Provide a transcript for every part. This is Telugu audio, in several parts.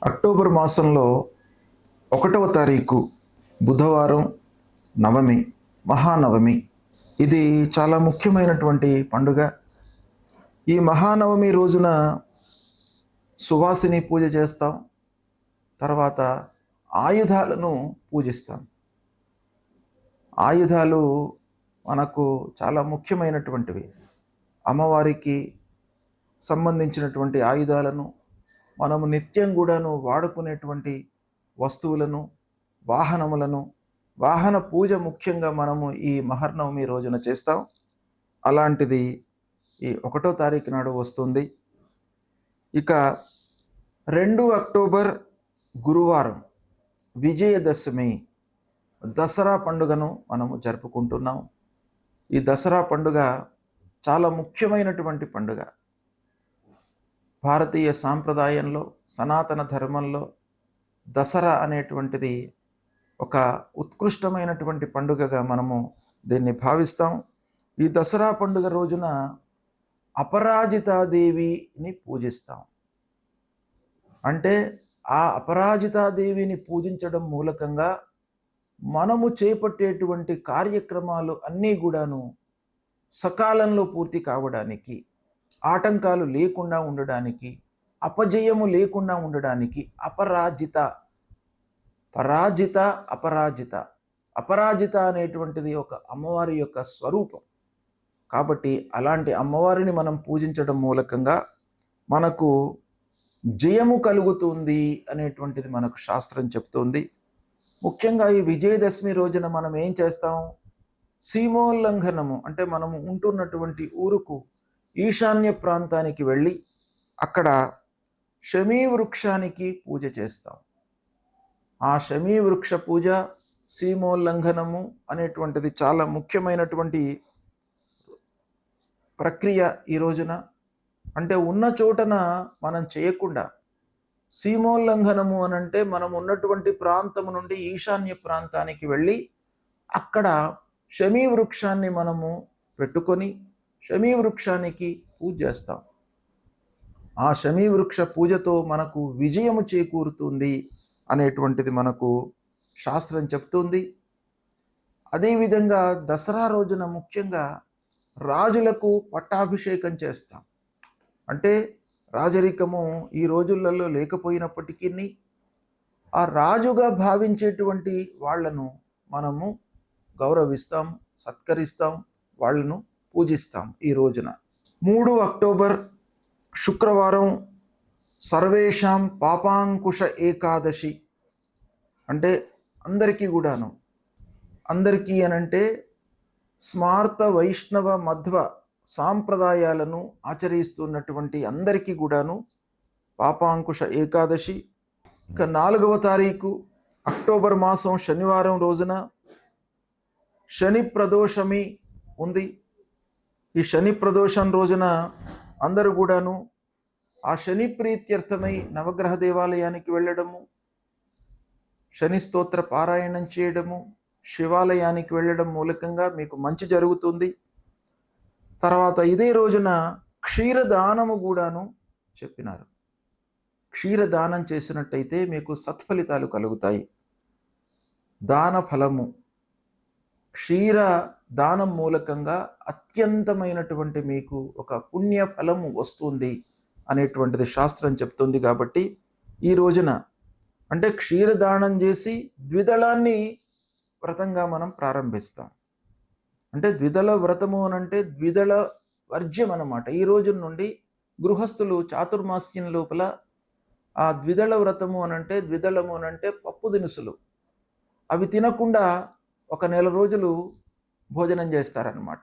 అక్టోబర్ మాసంలో 1వ తారీఖు బుధవారం నవమి, మహానవమి. ఇది చాలా ముఖ్యమైనటువంటి పండుగ. ఈ మహానవమి రోజున సువాసిని పూజ చేస్తాం. తర్వాత ఆయుధాలను పూజిస్తాం. ఆయుధాలు మనకు చాలా ముఖ్యమైనటువంటివి. అమ్మవారికి సంబంధించినటువంటి ఆయుధాలను మనము నిత్యం కూడాను వాడుకునేటువంటి వస్తువులను, వాహనములను, వాహన పూజ ముఖ్యంగా మనము ఈ మహర్నవమి రోజున చేస్తాం. అలాంటిది ఈ 1వ తారీఖు నాడు వస్తుంది. ఇక 2 అక్టోబర్ గురువారం విజయదశమి, దసరా పండుగను మనము జరుపుకుంటున్నాం. ఈ దసరా పండుగ చాలా ముఖ్యమైనటువంటి పండుగ. భారతీయ సాంప్రదాయంలో, సనాతన ధర్మంలో దసరా అనేటువంటిది ఒక ఉత్కృష్టమైనటువంటి పండుగగా మనము దీన్ని భావిస్తాం. ఈ దసరా పండుగ రోజున అపరాజితాదేవిని పూజిస్తాం. అంటే ఆ అపరాజితాదేవిని పూజించడం మూలకంగా మనము చేపట్టేటువంటి కార్యక్రమాలు అన్నీ కూడాను సకాలంలో పూర్తి కావడానికి, ఆటంకాలు లేకుండా ఉండడానికి, అపజయము లేకుండా ఉండడానికి పరాజిత అపరాజిత అనేటువంటిది ఒక అమ్మవారి యొక్క స్వరూపం. కాబట్టి అలాంటి అమ్మవారిని మనం పూజించడం మూలకంగా మనకు జయము కలుగుతుంది అనేటువంటిది మనకు శాస్త్రం చెప్తుంది. ముఖ్యంగా ఈ విజయదశమి రోజున మనం ఏం చేస్తాం? సీమోల్లంఘనము అంటే మనము ఉంటున్నటువంటి ఊరుకు ఈశాన్య ప్రాంతానికి వెళ్ళి అక్కడ శమీ వృక్షానికి పూజ చేస్తాం. ఆ శమీ వృక్ష పూజ, సీమోల్లంఘనము అనేటువంటిది చాలా ముఖ్యమైనటువంటి ప్రక్రియ ఈ రోజున. అంటే ఉన్న చోటన మనం చేయకుండా, సీమోల్లంఘనము అనంటే మనం ఉన్నటువంటి ప్రాంతము నుండి ఈశాన్య ప్రాంతానికి వెళ్ళి అక్కడ శమీ వృక్షాన్ని మనము పెట్టుకొని శమీ వృక్షానికి పూజ చేస్తాం. ఆ శమీ వృక్ష పూజతో మనకు విజయము చేకూరుతుంది అనేటువంటిది మనకు శాస్త్రం చెప్తుంది. అదేవిధంగా దసరా రోజున ముఖ్యంగా రాజులకు పట్టాభిషేకం చేస్తాం. అంటే రాజరికము ఈ రోజులలో లేకపోయినప్పటికీ ఆ రాజుగా భావించేటువంటి వాళ్లను మనము గౌరవిస్తాం, సత్కరిస్తాం, వాళ్ళను పూజిస్తాం. ఈ రోజున 3 అక్టోబర్ శుక్రవారం సర్వేషాం పాపాంకుశ ఏకాదశి. అంటే అందరికీ కూడాను, అందరికీ అనంటే స్మార్త వైష్ణవ మధ్వ సాంప్రదాయాలను ఆచరిస్తున్నటువంటి అందరికీ కూడాను పాపాంకుశ ఏకాదశి. ఇక 4వ తారీఖు అక్టోబర్ మాసం శనివారం రోజున శని ప్రదోషమి ఉంది. ఈ శని ప్రదోషం రోజున అందరూ కూడాను ఆ శని ప్రీత్యర్థమై నవగ్రహ దేవాలయానికి వెళ్ళడము, శని స్తోత్ర పారాయణం చేయడము, శివాలయానికి వెళ్ళడం మూలకంగా మీకు మంచి జరుగుతుంది. తర్వాత ఇదే రోజున క్షీరదానము కూడాను చెప్పినారు. క్షీరదానం చేసినట్టయితే మీకు సత్ఫలితాలు కలుగుతాయి. దాన ఫలము, క్షీర దానం మూలకంగా అత్యంతమైనటువంటి మీకు ఒక పుణ్య ఫలము వస్తుంది అనేటువంటిది శాస్త్రం చెప్తుంది. కాబట్టి ఈ రోజున అంటే క్షీరదానం చేసి ద్విదళాన్ని వ్రతంగా మనం ప్రారంభిస్తాం. అంటే ద్విదళ వ్రతము అనంటే ద్విదళ వర్జ్యం అన్నమాట. ఈ రోజు నుండి గృహస్థులు చాతుర్మాస్యం లోపల ఆ ద్విదళ వ్రతము అనంటే, ద్విదళము అనంటే పప్పు దినుసులు, అవి తినకుండా 1 నెల రోజులు భోజనం చేస్తారన్నమాట,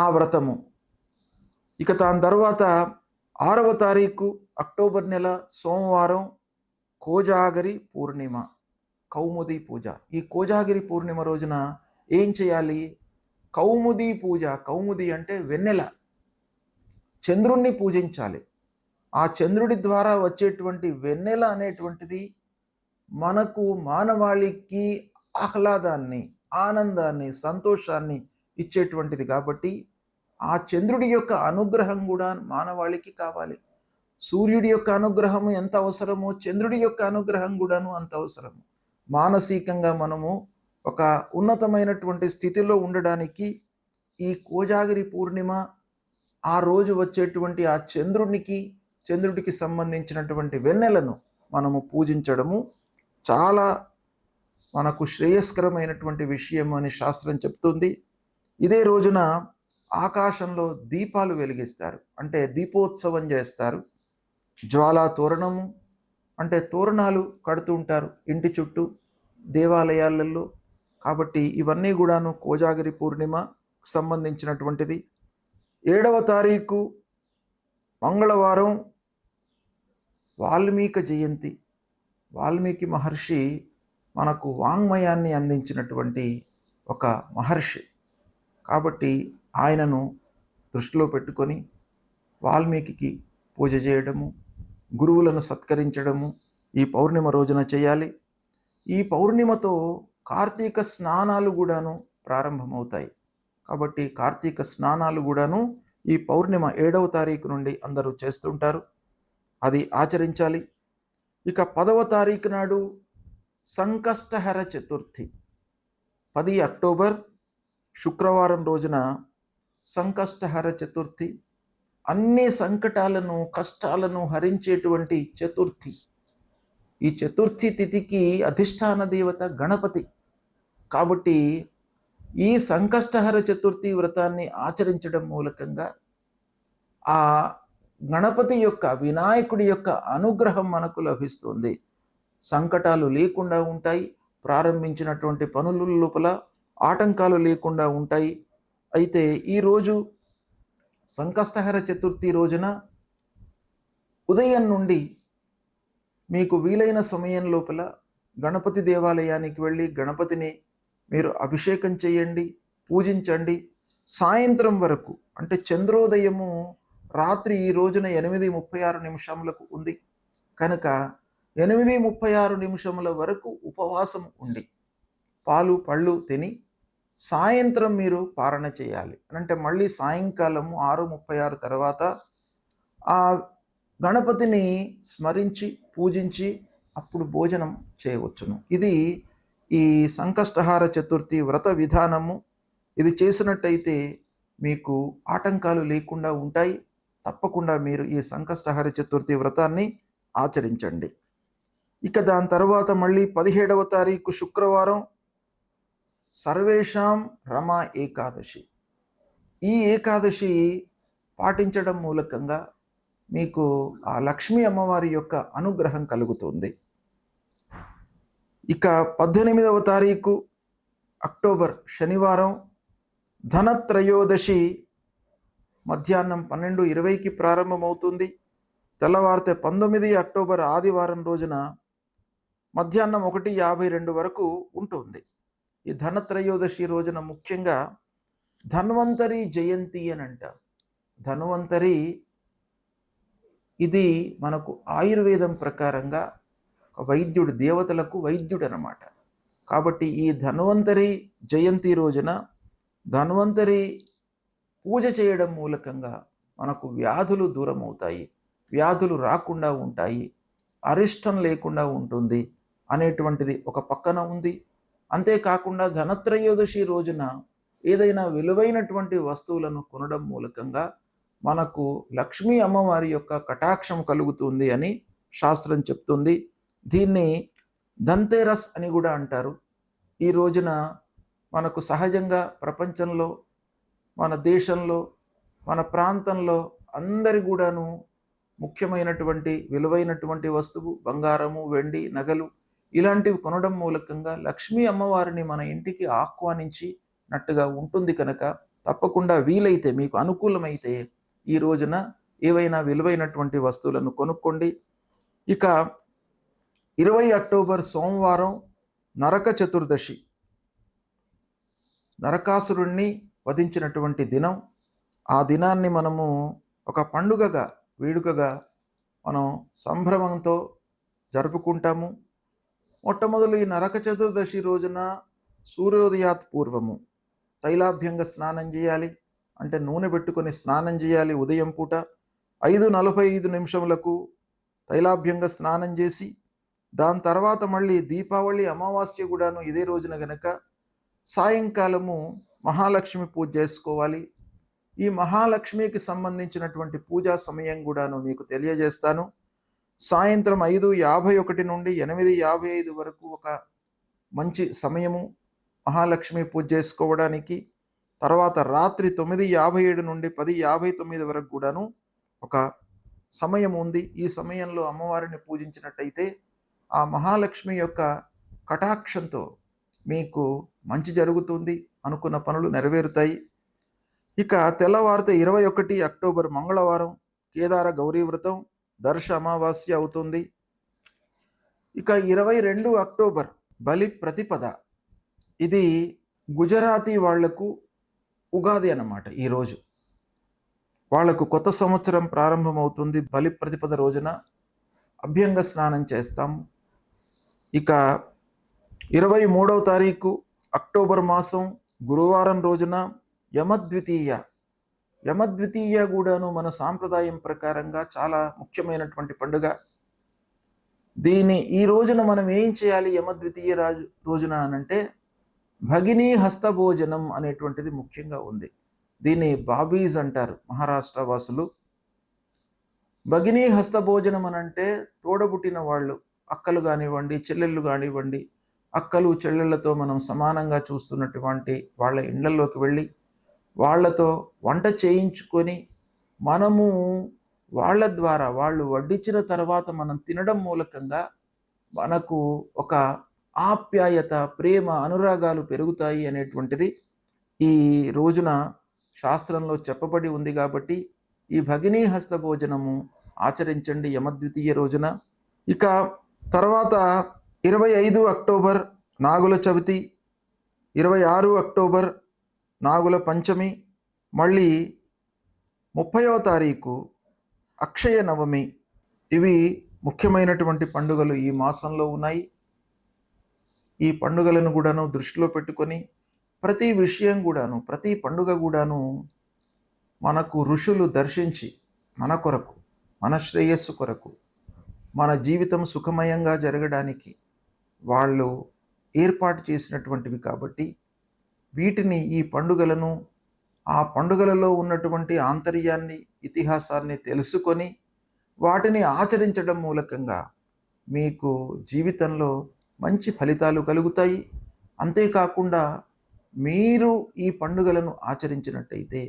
ఆ వ్రతము. ఇక దాని తర్వాత 6వ తారీఖు అక్టోబర్ నెల సోమవారం కోజాగరి పూర్ణిమ, కౌముది పూజ. ఈ కోజాగిరి పూర్ణిమ రోజున ఏం చేయాలి? కౌముది పూజ. కౌముది అంటే వెన్నెల, చంద్రుణ్ణి పూజించాలి. ఆ చంద్రుడి ద్వారా వచ్చేటువంటి వెన్నెల అనేటువంటిది మనకు మానవాళికి ఆహ్లాదాన్ని, ఆనందాన్ని, సంతోషాన్ని ఇచ్చేటువంటిది. కాబట్టి ఆ చంద్రుడి యొక్క అనుగ్రహం కూడా మానవాళికి కావాలి. సూర్యుడి యొక్క అనుగ్రహము ఎంత అవసరమో చంద్రుడి యొక్క అనుగ్రహం కూడాను అంత అవసరము. మానసికంగా మనము ఒక ఉన్నతమైనటువంటి స్థితిలో ఉండడానికి ఈ కోజాగిరి పూర్ణిమ, ఆ రోజు వచ్చేటువంటి ఆ చంద్రుడికి సంబంధించినటువంటి వెన్నెలను మనము పూజించడము చాలా మనకు శ్రేయస్కరమైనటువంటి విషయం అని శాస్త్రం చెప్తుంది. ఇదే రోజున ఆకాశంలో దీపాలు వెలిగిస్తారు, అంటే దీపోత్సవం చేస్తారు. జ్వాలా తోరణము అంటే తోరణాలు కడుతూ ఉంటారు ఇంటి చుట్టూ, దేవాలయాలలో. కాబట్టి ఇవన్నీ కూడాను కోజాగిరి పూర్ణిమ సంబంధించినటువంటిది. 7వ తారీఖు మంగళవారం వాల్మీకి జయంతి. వాల్మీకి మహర్షి మనకు వాంగ్మయాన్ని అందించినటువంటి ఒక మహర్షి. కాబట్టి ఆయనను దృష్టిలో పెట్టుకొని వాల్మీకి పూజ చేయడము, గురువులను సత్కరించడము ఈ పౌర్ణిమ రోజున చేయాలి. ఈ పౌర్ణిమతో కార్తీక స్నానాలు కూడాను ప్రారంభమవుతాయి. కాబట్టి కార్తీక స్నానాలు కూడాను ఈ పౌర్ణిమ 7వ తారీఖు నుండి అందరూ చేస్తుంటారు, అది ఆచరించాలి. ఇక 10వ తారీఖు నాడు సంకష్టహర చతుర్థి. 10 అక్టోబర్ శుక్రవారం రోజున సంకష్టహర చతుర్థి. అన్ని సంకటాలను, కష్టాలను హరించేటువంటి చతుర్థి. ఈ చతుర్థి తిథికి అధిష్టాన దేవత గణపతి. కాబట్టి ఈ సంకష్టహర చతుర్థి వ్రతాన్ని ఆచరించడం మూలకంగా ఆ గణపతి యొక్క, వినాయకుడి యొక్క అనుగ్రహం మనకు లభిస్తుంది. సంకటాలు లేకుండా ఉంటాయి, ప్రారంభించినటువంటి పనుల లోపల ఆటంకాలు లేకుండా ఉంటాయి. అయితే ఈరోజు సంకష్టహర చతుర్థి రోజున ఉదయం నుండి మీకు వీలైన సమయం లోపల గణపతి దేవాలయానికి వెళ్ళి గణపతిని మీరు అభిషేకం చేయండి, పూజించండి. సాయంత్రం వరకు, అంటే చంద్రోదయము రాత్రి ఈ రోజున 8:36 ఉంది కనుక 8:36 వరకు ఉపవాసం ఉండి పాలు పళ్ళు తిని సాయంత్రం మీరు పారణ చేయాలి. అంటే మళ్ళీ సాయంకాలము 6:36 తర్వాత ఆ గణపతిని స్మరించి పూజించి అప్పుడు భోజనం చేయవచ్చును. ఇది ఈ సంకష్టహార చతుర్థి వ్రత విధానము. ఇది చేసినట్టయితే మీకు ఆటంకాలు లేకుండా ఉంటాయి. తప్పకుండా మీరు ఈ సంకష్టహార చతుర్థి వ్రతాన్ని ఆచరించండి. ఇక దాని తర్వాత మళ్ళీ 17వ తారీఖు శుక్రవారం సర్వేషాం రమా ఏకాదశి. ఈ ఏకాదశి పాటించడం మూలకంగా మీకు ఆ లక్ష్మీ అమ్మవారి యొక్క అనుగ్రహం కలుగుతుంది. ఇక 18వ తారీఖు అక్టోబర్ శనివారం ధనత్రయోదశి మధ్యాహ్నం 12:20కి ప్రారంభమవుతుంది. తెల్లవారితే 19 అక్టోబర్ ఆదివారం రోజున మధ్యాహ్నం 1:52 వరకు ఉంటుంది. ఈ ధనత్రయోదశి రోజున ముఖ్యంగా ధన్వంతరి జయంతి అని అంటారు. ధన్వంతరి ఇది మనకు ఆయుర్వేదం ప్రకారంగా వైద్యుడు, దేవతలకు వైద్యుడు అన్నమాట. కాబట్టి ఈ ధన్వంతరి జయంతి రోజున ధన్వంతరి పూజ చేయడం మూలకంగా మనకు వ్యాధులు దూరం అవుతాయి, వ్యాధులు రాకుండా ఉంటాయి, అరిష్టం లేకుండా ఉంటుంది అనేటువంటిది ఒక పక్కన ఉంది. అంతేకాకుండా ధనత్రయోదశి రోజున ఏదైనా విలువైనటువంటి వస్తువులను కొనడం మూలకంగా మనకు లక్ష్మీ అమ్మవారి యొక్క కటాక్షం కలుగుతుంది అని శాస్త్రం చెప్తుంది. దీన్ని ధన్తేరస్ అని కూడా అంటారు. ఈ రోజున మనకు సహజంగా ప్రపంచంలో, మన దేశంలో, మన ప్రాంతంలో అందరి కూడాను ముఖ్యమైనటువంటి విలువైనటువంటి వస్తువు బంగారము, వెండి, నగలు ఇలాంటివి కొనడం మూలకంగా లక్ష్మీ అమ్మవారిని మన ఇంటికి ఆహ్వానించినట్టుగా ఉంటుంది. కనుక తప్పకుండా వీలైతే, మీకు అనుకూలమైతే ఈ రోజున ఏవైనా విలువైనటువంటి వస్తువులను కొనుక్కోండి. ఇక 20 అక్టోబర్ సోమవారం నరక చతుర్దశి, నరకాసురుణ్ణి వధించినటువంటి దినం. ఆ దినాన్ని మనము ఒక పండుగగా, వేడుకగా మనం సంభ్రమంతో జరుపుకుంటాము. మొట్టమొదలు ఈ నరక చతుర్దశి రోజున సూర్యోదయాత్ పూర్వము తైలాభ్యంగ స్నానం చేయాలి, అంటే నూనె పెట్టుకొని స్నానం చేయాలి ఉదయం పూట. 5:45 తైలాభ్యంగ స్నానం చేసి, దాని తర్వాత మళ్ళీ దీపావళి అమావాస్య కూడాను ఇదే రోజున గనక సాయంకాలము మహాలక్ష్మి పూజ చేసుకోవాలి. ఈ మహాలక్ష్మికి సంబంధించినటువంటి పూజా సమయం కూడాను మీకు తెలియజేస్తాను. సాయంత్రం 5:51 నుండి 8:55 వరకు ఒక మంచి సమయము మహాలక్ష్మి పూజ చేసుకోవడానికి. తర్వాత రాత్రి 9:57 నుండి 10:59 వరకు కూడాను ఒక సమయం ఉంది. ఈ సమయంలో అమ్మవారిని పూజించినట్టయితే ఆ మహాలక్ష్మి యొక్క కటాక్షంతో మీకు మంచి జరుగుతుంది, అనుకున్న పనులు నెరవేరుతాయి. ఇక తెల్లవారితే 21 అక్టోబర్ మంగళవారం కేదార గౌరీ వ్రతం, దర్శ అమావాస్య అవుతుంది. ఇక 22 అక్టోబర్ బలి ప్రతిపద. ఇది గుజరాతీ వాళ్లకు ఉగాది అన్నమాట. ఈరోజు వాళ్లకు కొత్త సంవత్సరం ప్రారంభమవుతుంది. బలి ప్రతిపద రోజున అభ్యంగ స్నానం చేస్తాము. ఇక 23వ తారీఖు అక్టోబర్ మాసం గురువారం రోజున యమద్వితీయ. యమద్వితీయ కూడాను మన సాంప్రదాయం ప్రకారంగా చాలా ముఖ్యమైనటువంటి పండుగ. ఈ రోజున మనం ఏం చేయాలి? యమద్వితీయ రోజున అనంటే భగినీ హస్తభోజనం అనేటువంటిది ముఖ్యంగా ఉంది. దీన్ని బాబీస్ అంటారు మహారాష్ట్ర వాసులు. భగినీ హస్తభోజనం అనంటే తోడబుట్టిన వాళ్ళు, అక్కలు కానివ్వండి, చెల్లెళ్ళు కానివ్వండి, అక్కలు చెల్లెళ్ళతో మనం సమానంగా చూస్తున్నటువంటి వాళ్ళ ఇళ్లలోకి వెళ్ళి వాళ్లతో వంట చేయించుకొని మనము వాళ్ళ ద్వారా వాళ్ళు వడ్డించిన తర్వాత మనం తినడం మూలకంగా మనకు ఒక ఆప్యాయత, ప్రేమ, అనురాగాలు పెరుగుతాయి అనేటువంటిది ఈ రోజున శాస్త్రంలో చెప్పబడి ఉంది. కాబట్టి ఈ భగినీ హస్త భోజనము ఆచరించండి యమద్వితీయ రోజున. ఇక తర్వాత 25 అక్టోబర్ నాగుల చవితి, 26 అక్టోబర్ నాగుల పంచమి, మళ్ళీ 30వ తారీఖు అక్షయ నవమి. ఇవి ముఖ్యమైనటువంటి పండుగలు ఈ మాసంలో ఉన్నాయి. ఈ పండుగలను కూడాను దృష్టిలో పెట్టుకొని ప్రతి విషయం కూడాను, ప్రతి పండుగ కూడాను మనకు ఋషులు దర్శించి మన కొరకు, మన శ్రేయస్సు కొరకు, మన జీవితం సుఖమయంగా జరగడానికి వాళ్ళు ఏర్పాటు చేసినటువంటివి. కాబట్టి వీటిని, ఈ పండుగలను, ఆ పండుగలలో ఉన్నటువంటి ఆంతర్యాన్ని, ఇతిహాసాన్ని తెలుసుకొని వాటిని ఆచరించడం మూలకంగా మీకు జీవితంలో మంచి ఫలితాలు కలుగుతాయి. అంతేకాకుండా మీరు ఈ పండుగలను ఆచరించినట్టయితే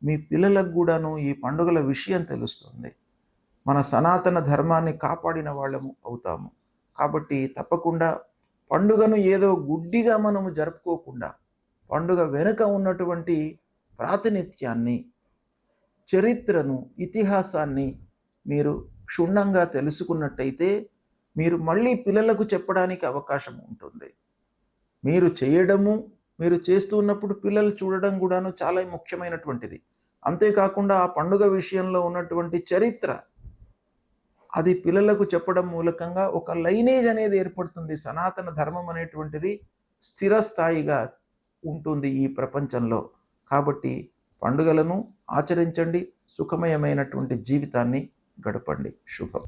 మీ పిల్లలకు కూడాను ఈ పండుగల విషయం తెలుస్తుంది. మన సనాతన ధర్మాన్ని కాపాడిన వాళ్ళము అవుతాము. కాబట్టి తప్పకుండా పండుగను ఏదో గుడ్డిగా మనము జరుపుకోకుండా పండుగ వెనుక ఉన్నటువంటి ప్రాతినిధ్యాన్ని, చరిత్రను, ఇతిహాసాన్ని మీరు క్షుణ్ణంగా తెలుసుకున్నట్టయితే మీరు మళ్ళీ పిల్లలకు చెప్పడానికి అవకాశం ఉంటుంది. మీరు చేయడము, మీరు చేస్తూ ఉన్నప్పుడు పిల్లలు చూడడం కూడాను చాలా ముఖ్యమైనటువంటిది. అంతేకాకుండా ఆ పండుగ విషయంలో ఉన్నటువంటి చరిత్ర, అది పిల్లలకు చెప్పడం మూలకంగా ఒక లైనేజ్ అనేది ఏర్పడుతుంది. సనాతన ధర్మం అనేటువంటిది స్థిరస్థాయిగా ఉంటుంది ఈ ప్రపంచంలో. కాబట్టి పండుగలను ఆచరించండి, సుఖమయమైనటువంటి జీవితాన్ని గడపండి. శుభం.